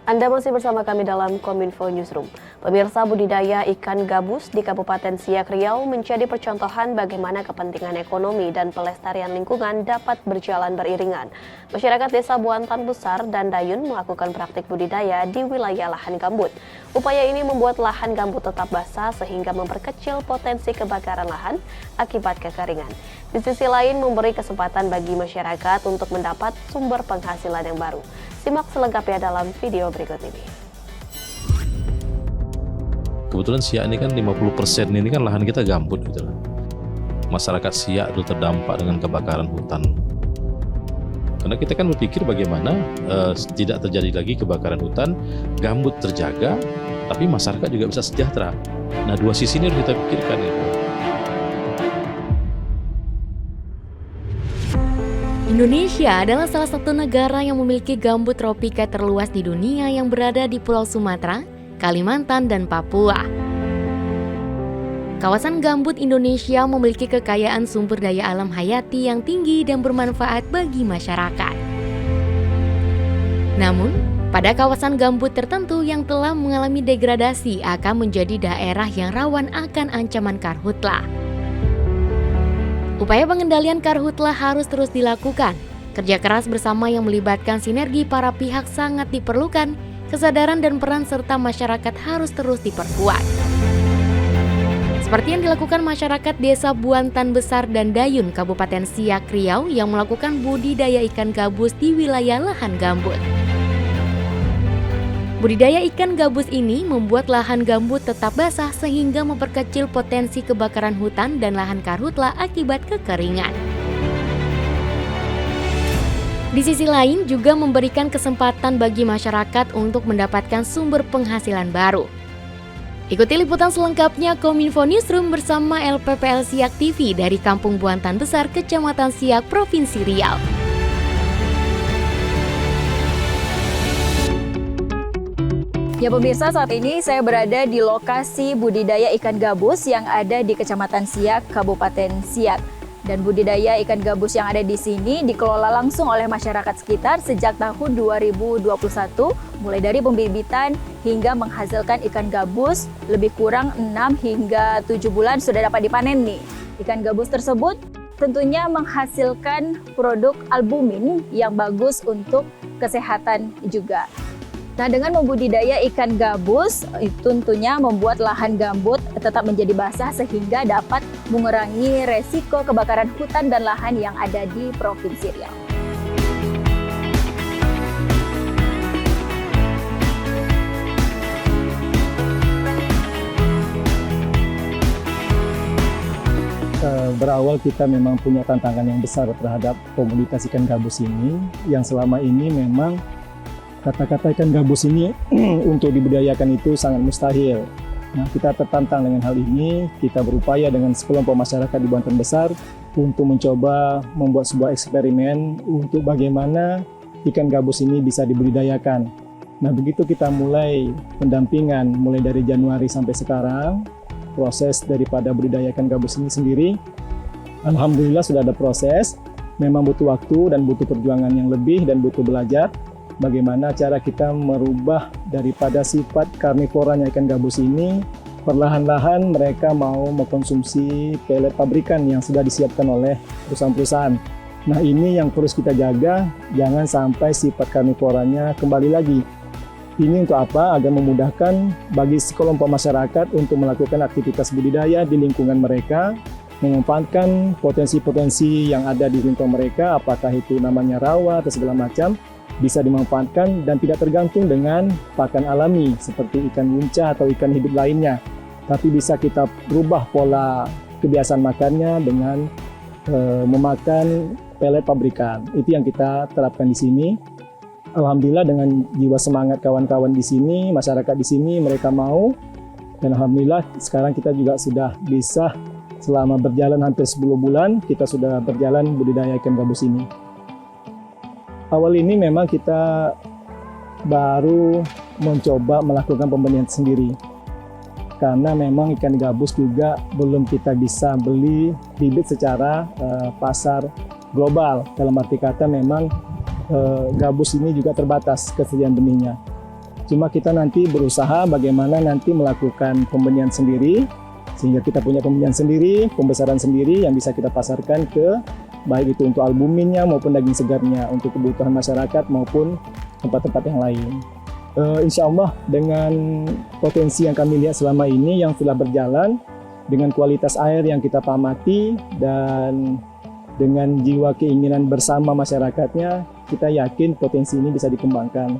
Anda masih bersama kami dalam Kominfo Newsroom. Pemirsa, budidaya ikan gabus di Kabupaten Siak Riau menjadi percontohan bagaimana kepentingan ekonomi dan pelestarian lingkungan dapat berjalan beriringan. Masyarakat Desa Buantan Besar dan Dayun melakukan praktik budidaya di wilayah lahan gambut. Upaya ini membuat lahan gambut tetap basah sehingga memperkecil potensi kebakaran lahan akibat kekeringan. Di sisi lain, memberi kesempatan bagi masyarakat untuk mendapat sumber penghasilan yang baru. Simak selengkapnya dalam video berikut ini. Kebetulan Siak ini kan 50% ini kan lahan kita gambut gitu. Masyarakat Siak itu terdampak dengan kebakaran hutan. Karena kita kan berpikir bagaimana tidak terjadi lagi kebakaran hutan, gambut terjaga, tapi masyarakat juga bisa sejahtera. Nah, dua sisi ini harus kita pikirkan gitu. Indonesia adalah salah satu negara yang memiliki gambut tropika terluas di dunia yang berada di Pulau Sumatera, Kalimantan, dan Papua. Kawasan gambut Indonesia memiliki kekayaan sumber daya alam hayati yang tinggi dan bermanfaat bagi masyarakat. Namun, pada kawasan gambut tertentu yang telah mengalami degradasi akan menjadi daerah yang rawan akan ancaman karhutla. Upaya pengendalian karhutla harus terus dilakukan. Kerja keras bersama yang melibatkan sinergi para pihak sangat diperlukan. Kesadaran dan peran serta masyarakat harus terus diperkuat. Seperti yang dilakukan masyarakat Desa Buantan Besar dan Dayun, Kabupaten Siak Riau yang melakukan budidaya ikan gabus di wilayah lahan gambut. Budidaya ikan gabus ini membuat lahan gambut tetap basah sehingga memperkecil potensi kebakaran hutan dan lahan karhutla akibat kekeringan. Di sisi lain juga memberikan kesempatan bagi masyarakat untuk mendapatkan sumber penghasilan baru. Ikuti liputan selengkapnya Kominfo Newsroom bersama LPPL Siak TV dari Kampung Buantan Besar, Kecamatan Siak, Provinsi Riau. Ya pemirsa, saat ini saya berada di lokasi budidaya ikan gabus yang ada di Kecamatan Siak, Kabupaten Siak. Dan budidaya ikan gabus yang ada di sini dikelola langsung oleh masyarakat sekitar sejak tahun 2021, mulai dari pembibitan hingga menghasilkan ikan gabus lebih kurang 6 hingga 7 bulan sudah dapat dipanen nih. Ikan gabus tersebut tentunya menghasilkan produk albumin yang bagus untuk kesehatan juga. Nah, dengan membudidaya ikan gabus, itu tentunya membuat lahan gambut tetap menjadi basah sehingga dapat mengurangi resiko kebakaran hutan dan lahan yang ada di Provinsi Riau. Berawal kita memang punya tantangan yang besar terhadap komunitas ikan gabus ini, yang selama ini memang kata-kata ikan gabus ini untuk dibudidayakan itu sangat mustahil. Nah, kita tertantang dengan hal ini. Kita berupaya dengan sekelompok masyarakat di Buantan Besar untuk mencoba membuat sebuah eksperimen untuk bagaimana ikan gabus ini bisa dibudidayakan. Nah, begitu kita mulai pendampingan mulai dari Januari sampai sekarang, proses daripada budidaya ikan gabus ini sendiri, alhamdulillah sudah ada proses. Memang butuh waktu dan butuh perjuangan yang lebih dan butuh belajar bagaimana cara kita merubah daripada sifat karnivoranya ikan gabus ini. Perlahan-lahan mereka mau mengkonsumsi pelet pabrikan yang sudah disiapkan oleh perusahaan-perusahaan. Nah, ini yang terus kita jaga, jangan sampai sifat karnivoranya kembali lagi. Ini untuk apa? Agar memudahkan bagi sekelompok masyarakat untuk melakukan aktivitas budidaya di lingkungan mereka, memanfaatkan potensi-potensi yang ada di lingkungan mereka, apakah itu namanya rawa atau segala macam, bisa dimanfaatkan dan tidak tergantung dengan pakan alami seperti ikan muncah atau ikan hidup lainnya. Tapi bisa kita rubah pola kebiasaan makannya dengan memakan pelet pabrikan. Itu yang kita terapkan di sini. Alhamdulillah dengan jiwa semangat kawan-kawan di sini, masyarakat di sini mereka mau. Dan alhamdulillah sekarang kita juga sudah bisa selama berjalan hampir 10 bulan kita sudah berjalan budidaya ikan gabus ini. Awal ini memang kita baru mencoba melakukan pembenihan sendiri. Karena memang ikan gabus juga belum kita bisa beli bibit secara pasar global. Dalam arti kata memang gabus ini juga terbatas kesediaan benihnya. Cuma kita nanti berusaha bagaimana nanti melakukan pembenihan sendiri, sehingga kita punya pembenihan sendiri, pembesaran sendiri yang bisa kita pasarkan ke baik itu untuk albuminnya maupun daging segarnya untuk kebutuhan masyarakat maupun tempat-tempat yang lain. Insya Allah dengan potensi yang kami lihat selama ini yang sudah berjalan, dengan kualitas air yang kita pamati dan dengan jiwa keinginan bersama masyarakatnya, kita yakin potensi ini bisa dikembangkan.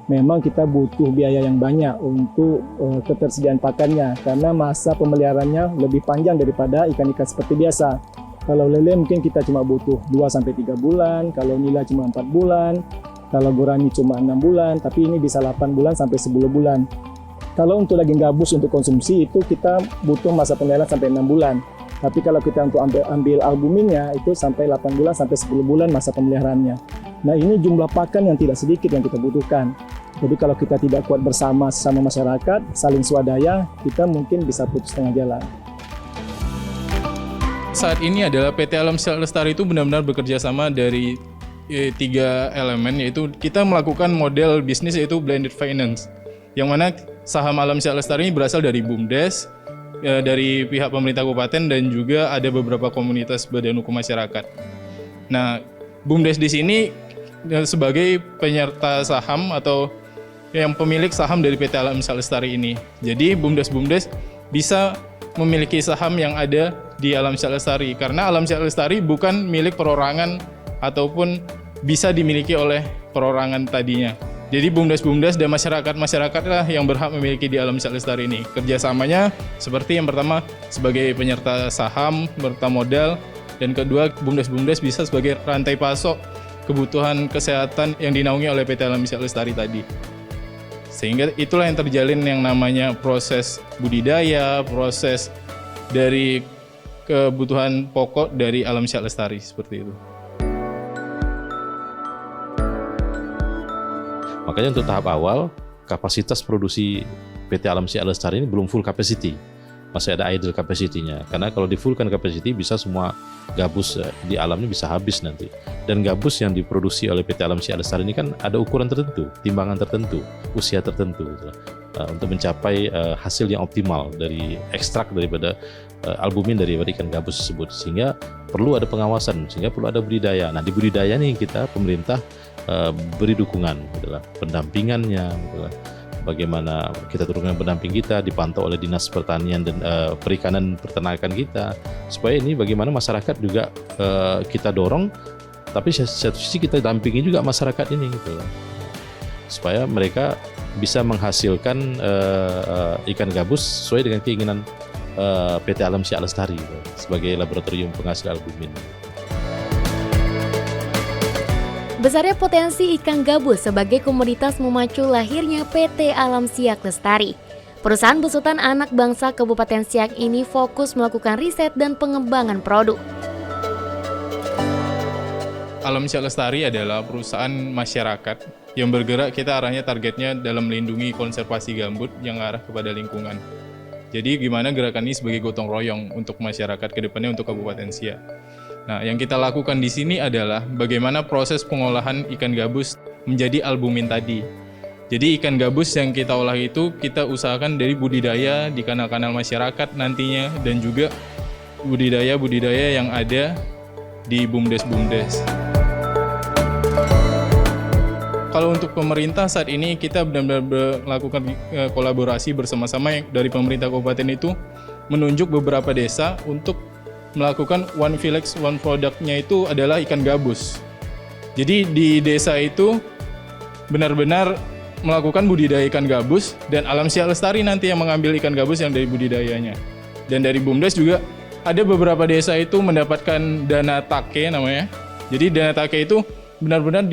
Memang kita butuh biaya yang banyak untuk ketersediaan pakannya karena masa pemeliharaannya lebih panjang daripada ikan-ikan seperti biasa. Kalau lele mungkin kita cuma butuh 2-3 bulan, kalau nila cuma 4 bulan, kalau gurami cuma 6 bulan, tapi ini bisa 8 bulan sampai 10 bulan. Kalau untuk daging gabus untuk konsumsi itu kita butuh masa pemeliharaan sampai 6 bulan. Tapi kalau kita untuk ambil albuminnya itu sampai 8 bulan sampai 10 bulan masa pemeliharaannya. Nah ini jumlah pakan yang tidak sedikit yang kita butuhkan. Jadi kalau kita tidak kuat bersama sesama masyarakat, saling swadaya, kita mungkin bisa putus tengah jalan. Saat ini adalah PT Alam Siak Lestari itu benar-benar bekerja sama dari 3 elemen, yaitu kita melakukan model bisnis yaitu blended finance, yang mana saham Alam Siak Lestari ini berasal dari BUMDes, dari pihak pemerintah kabupaten dan juga ada beberapa komunitas badan hukum masyarakat. Nah, BUMDes di sini sebagai penyerta saham atau yang pemilik saham dari PT Alam Siak Lestari ini. Jadi BUMDes bisa memiliki saham yang ada di Alam Siak Lestari karena Alam Siak Lestari bukan milik perorangan ataupun bisa dimiliki oleh perorangan tadinya. Jadi BUMDes dan masyarakat-masyarakatlah yang berhak memiliki di Alam Siak Lestari ini. Kerjasamanya seperti yang pertama sebagai penyerta saham, penyerta modal, dan kedua BUMDes bisa sebagai rantai pasok kebutuhan kesehatan yang dinaungi oleh PT Alam Siak Lestari tadi. Sehingga itulah yang terjalin yang namanya proses budidaya, proses dari kebutuhan pokok dari Alam Siak Lestari seperti itu. Makanya untuk tahap awal, kapasitas produksi PT Alam Siak Lestari ini belum full capacity. Masih ada idle capacity-nya. Karena kalau di fullkan capacity bisa semua gabus di alamnya bisa habis nanti. Dan gabus yang diproduksi oleh PT Alam Siak Lestari ini kan ada ukuran tertentu, timbangan tertentu, usia tertentu gitu, untuk mencapai hasil yang optimal dari ekstrak daripada albumin dari ikan gabus tersebut. Sehingga perlu ada pengawasan, sehingga perlu ada budidaya. Nah di budidaya nih kita pemerintah beri dukungan, adalah pendampingannya, adalah bagaimana kita turunkan pendamping kita, dipantau oleh Dinas Pertanian dan Perikanan Peternakan kita, supaya ini bagaimana masyarakat juga kita dorong, tapi satu sisi kita dampingi juga masyarakat ini gitu, supaya mereka bisa menghasilkan ikan gabus sesuai dengan keinginan PT Alam Siak Lestari gitu, sebagai laboratorium penghasil albumin. Besarnya potensi ikan gabus sebagai komoditas memacu lahirnya PT Alam Siak Lestari. Perusahaan besutan anak bangsa Kabupaten Siak ini fokus melakukan riset dan pengembangan produk. Alam Siak Lestari adalah perusahaan masyarakat yang bergerak, kita arahnya targetnya dalam melindungi konservasi gambut yang arah kepada lingkungan. Jadi gimana gerakan ini sebagai gotong royong untuk masyarakat ke depannya untuk Kabupaten Siak. Nah, yang kita lakukan di sini adalah bagaimana proses pengolahan ikan gabus menjadi albumin tadi. Jadi ikan gabus yang kita olah itu kita usahakan dari budidaya di kanal-kanal masyarakat nantinya dan juga budidaya-budidaya yang ada di BUMDes. Kalau untuk pemerintah saat ini kita benar-benar melakukan kolaborasi bersama-sama dari pemerintah kabupaten itu menunjuk beberapa desa untuk melakukan One Village One Product-nya itu adalah ikan gabus. Jadi di desa itu benar-benar melakukan budidaya ikan gabus dan Alam Siak Lestari nanti yang mengambil ikan gabus yang dari budidayanya. Dan dari BUMDes juga ada beberapa desa itu mendapatkan dana take namanya. Jadi dana take itu benar-benar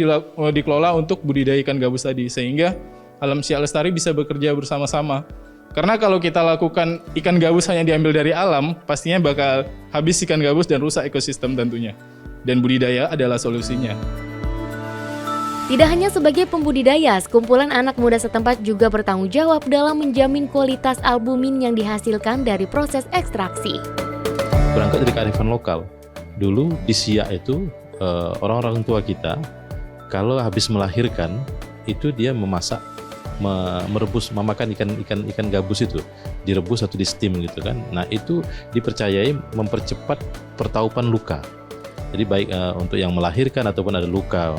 dikelola untuk budidaya ikan gabus tadi, sehingga Alam Siak Lestari bisa bekerja bersama-sama. Karena kalau kita lakukan ikan gabus hanya diambil dari alam, pastinya bakal habis ikan gabus dan rusak ekosistem tentunya. Dan budidaya adalah solusinya. Tidak hanya sebagai pembudidaya, sekumpulan anak muda setempat juga bertanggung jawab dalam menjamin kualitas albumin yang dihasilkan dari proses ekstraksi. Berangkat dari kearifan lokal. Dulu di Siak itu orang-orang tua kita kalau habis melahirkan itu dia memasak memakan ikan gabus itu, direbus atau di steam gitu kan. Nah itu dipercayai mempercepat pertaupan luka. Jadi baik untuk yang melahirkan ataupun ada luka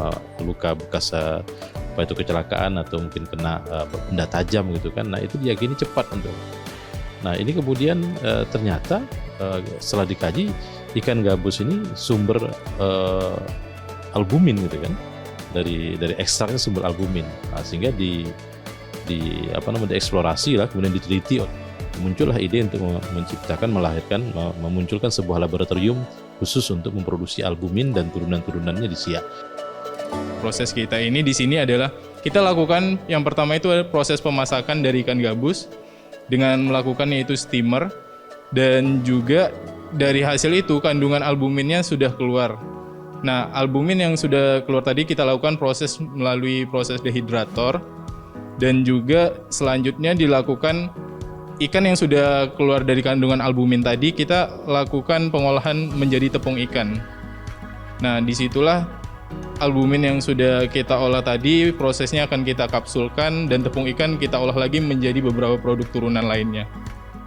bekas apa itu kecelakaan atau mungkin kena benda tajam gitu kan. Nah itu diyakini cepat untuk. Nah ini kemudian ternyata setelah dikaji ikan gabus ini sumber albumin gitu kan, dari ekstraknya sumber albumin. Nah, sehingga dieksplorasi lah, kemudian diteliti, muncullah ide untuk memunculkan sebuah laboratorium khusus untuk memproduksi albumin dan turunan-turunannya di siak. Proses kita ini di sini adalah kita lakukan yang pertama itu adalah proses pemasakan dari ikan gabus dengan melakukan yaitu steamer, dan juga dari hasil itu kandungan albuminnya sudah keluar. Nah, albumin yang sudah keluar tadi kita lakukan proses melalui proses dehidrator, dan juga selanjutnya dilakukan ikan yang sudah keluar dari kandungan albumin tadi kita lakukan pengolahan menjadi tepung ikan. Nah, disitulah albumin yang sudah kita olah tadi prosesnya akan kita kapsulkan, dan tepung ikan kita olah lagi menjadi beberapa produk turunan lainnya.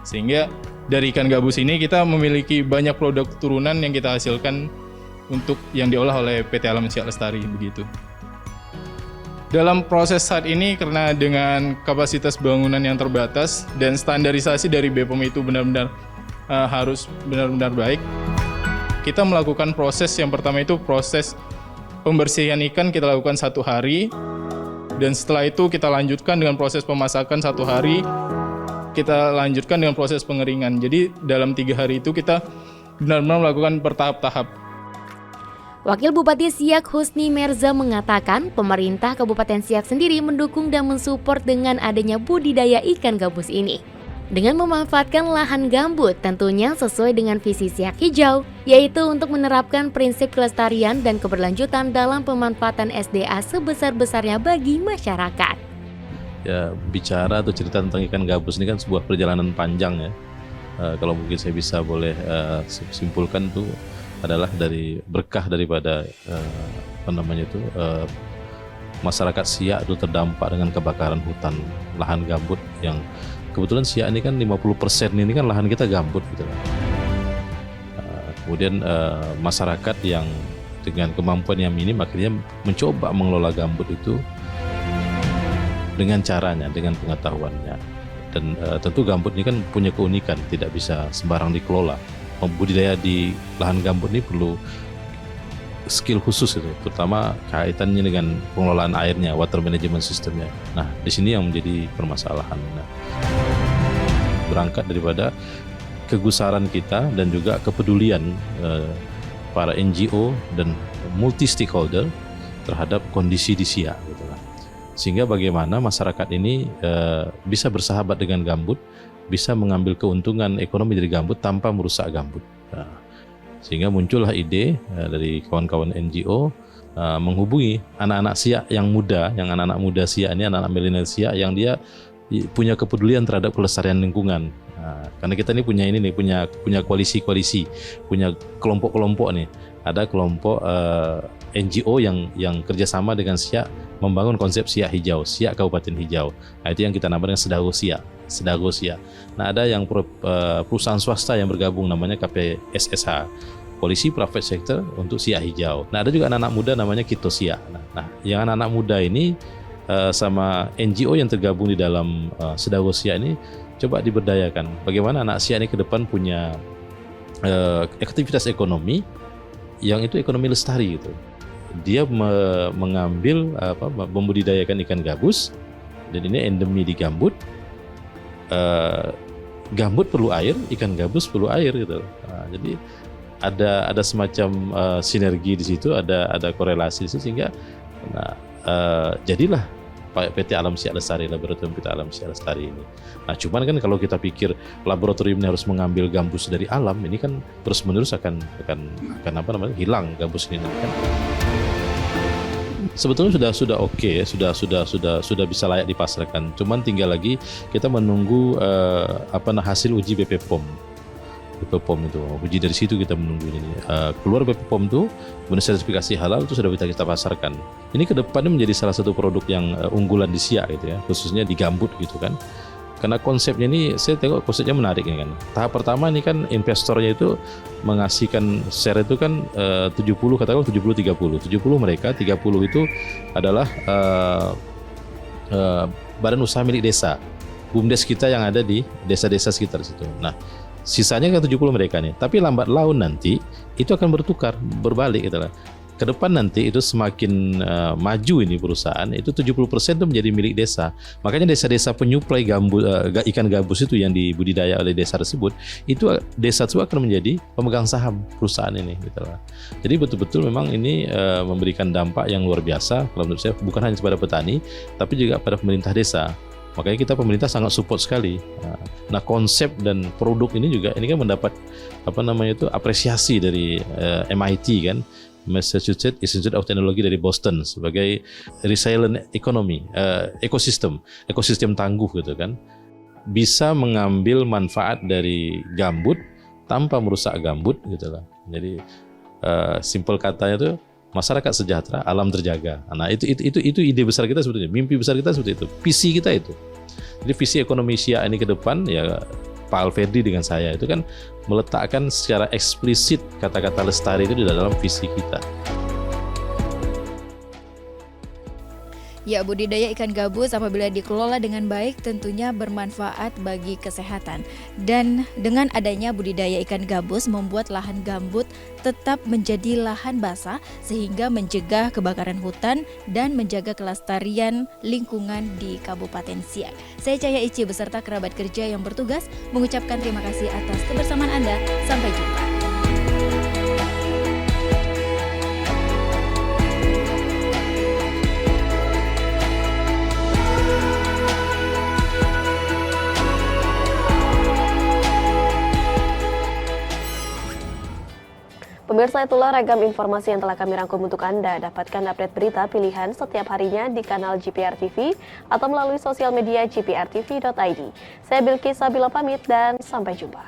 Sehingga dari ikan gabus ini kita memiliki banyak produk turunan yang kita hasilkan untuk yang diolah oleh PT Alam Siak Lestari begitu. Dalam proses saat ini, karena dengan kapasitas bangunan yang terbatas dan standarisasi dari BPOM itu benar-benar harus benar-benar baik, kita melakukan proses yang pertama itu proses pembersihan ikan kita lakukan 1 hari, dan setelah itu kita lanjutkan dengan proses pemasakan 1 hari, kita lanjutkan dengan proses pengeringan. Jadi dalam 3 hari itu kita benar-benar melakukan bertahap-tahap. Wakil Bupati Siak Husni Merza mengatakan pemerintah Kabupaten Siak sendiri mendukung dan mensupport dengan adanya budidaya ikan gabus ini. Dengan memanfaatkan lahan gambut tentunya sesuai dengan visi Siak Hijau, yaitu untuk menerapkan prinsip kelestarian dan keberlanjutan dalam pemanfaatan SDA sebesar-besarnya bagi masyarakat. Ya, bicara atau cerita tentang ikan gabus ini kan sebuah perjalanan panjang ya. Kalau mungkin saya bisa boleh simpulkan itu adalah dari berkah daripada masyarakat Siak itu terdampak dengan kebakaran hutan lahan gambut, yang kebetulan Siak ini kan 50% ini kan lahan kita gambut gitu. Kemudian masyarakat yang dengan kemampuan yang minim akhirnya mencoba mengelola gambut itu dengan caranya, dengan pengetahuannya. Dan tentu gambut ini kan punya keunikan, tidak bisa sembarang dikelola. Budidaya di lahan gambut ini perlu skill khusus itu, terutama kaitannya dengan pengelolaan airnya, water management systemnya. Nah, di sini yang menjadi permasalahan. Nah, berangkat daripada kegusaran kita dan juga kepedulian para NGO dan multi stakeholder terhadap kondisi di Siak, gitu lah. Sehingga bagaimana masyarakat ini bisa bersahabat dengan gambut, bisa mengambil keuntungan ekonomi dari gambut tanpa merusak gambut. Nah, sehingga muncullah ide dari kawan-kawan NGO menghubungi anak-anak Siak yang muda, yang anak-anak muda Siak ini, anak-anak milenial Siak yang dia punya kepedulian terhadap kelestarian lingkungan. Nah, karena kita ini punya koalisi-koalisi, punya kelompok-kelompok nih. Ada kelompok NGO yang kerjasama dengan Siak membangun konsep Siak Hijau, Siak Kabupaten Hijau. Nah, itu yang kita namakan Sedago Siak. Nah, ada yang perusahaan swasta yang bergabung namanya KPSSH, Koalisi Private Sector untuk Siak Hijau. Nah, ada juga anak-anak muda namanya Kito Siak. Nah, yang anak-anak muda ini sama NGO yang tergabung di dalam Sedago Siak ini coba diberdayakan. Bagaimana anak Siak ini ke depan punya aktivitas ekonomi yang itu ekonomi lestari gitu. Dia mengambil membudidayakan ikan gabus, dan ini endemi di gambut. Gambut perlu air, ikan gabus perlu air gitu. Nah, jadi ada semacam sinergi di situ, ada korelasi di situ, sehingga jadilah PT Alam Siak Lestari, laboratorium PT Alam Siak Lestari ini. Nah, cuman kan kalau kita pikir laboratorium ini harus mengambil gambus dari alam, ini kan terus-menerus akan hilang gambus ini kan. Sebetulnya sudah oke ya, sudah bisa layak dipasarkan. Cuman tinggal lagi kita menunggu hasil uji BPOM. BPOM itu. Uji dari situ kita menunggu ini. Keluar BPOM itu, kemudian sertifikasi halal itu sudah bisa kita pasarkan. Ini ke depannya menjadi salah satu produk yang unggulan di Siak gitu ya, khususnya di gambut gitu kan. Karena konsepnya ini, saya tengok konsepnya menarik ini kan. Tahap pertama ini kan investornya itu mengasihkan share itu kan 70, katakan 70-30. 70 mereka, 30 itu adalah badan usaha milik desa. BUMDes kita yang ada di desa-desa sekitar situ. Nah, sisanya kan 70 mereka nih. Tapi lambat laun nanti itu akan bertukar, berbalik gitu lah. Ke depan nanti itu semakin maju ini perusahaan, itu 70% itu menjadi milik desa. Makanya desa-desa penyuplai ikan gabus itu yang dibudidaya oleh desa tersebut, itu desa itu akan menjadi pemegang saham perusahaan ini gitu lah. Jadi betul-betul memang ini memberikan dampak yang luar biasa kalau menurut saya, bukan hanya kepada petani tapi juga pada pemerintah desa. Makanya kita pemerintah sangat support sekali. Nah, konsep dan produk ini juga ini kan mendapat apresiasi dari MIT kan, Massachusetts Institute of Technology dari Boston sebagai resilient economy, ekosistem tangguh gitu kan, bisa mengambil manfaat dari gambut tanpa merusak gambut gitu lah. Jadi simple katanya tuh masyarakat sejahtera, alam terjaga. Nah itu ide besar kita sebetulnya, mimpi besar kita seperti itu, visi kita itu. Jadi visi ekonomi Siak ini ke depan ya, Pak Alferdi dengan saya itu kan meletakkan secara eksplisit kata-kata lestari itu di dalam visi kita. Ya, budidaya ikan gabus apabila dikelola dengan baik tentunya bermanfaat bagi kesehatan. Dan dengan adanya budidaya ikan gabus membuat lahan gambut tetap menjadi lahan basah sehingga mencegah kebakaran hutan dan menjaga kelestarian lingkungan di Kabupaten Siak. Saya Cahya Ici beserta kerabat kerja yang bertugas mengucapkan terima kasih atas kebersamaan Anda. Sampai jumpa. Pemirsa, itulah ragam informasi yang telah kami rangkum untuk Anda. Dapatkan update berita pilihan setiap harinya di kanal GPR TV atau melalui sosial media gprtv.id. Saya Bilqis Sabila pamit dan sampai jumpa.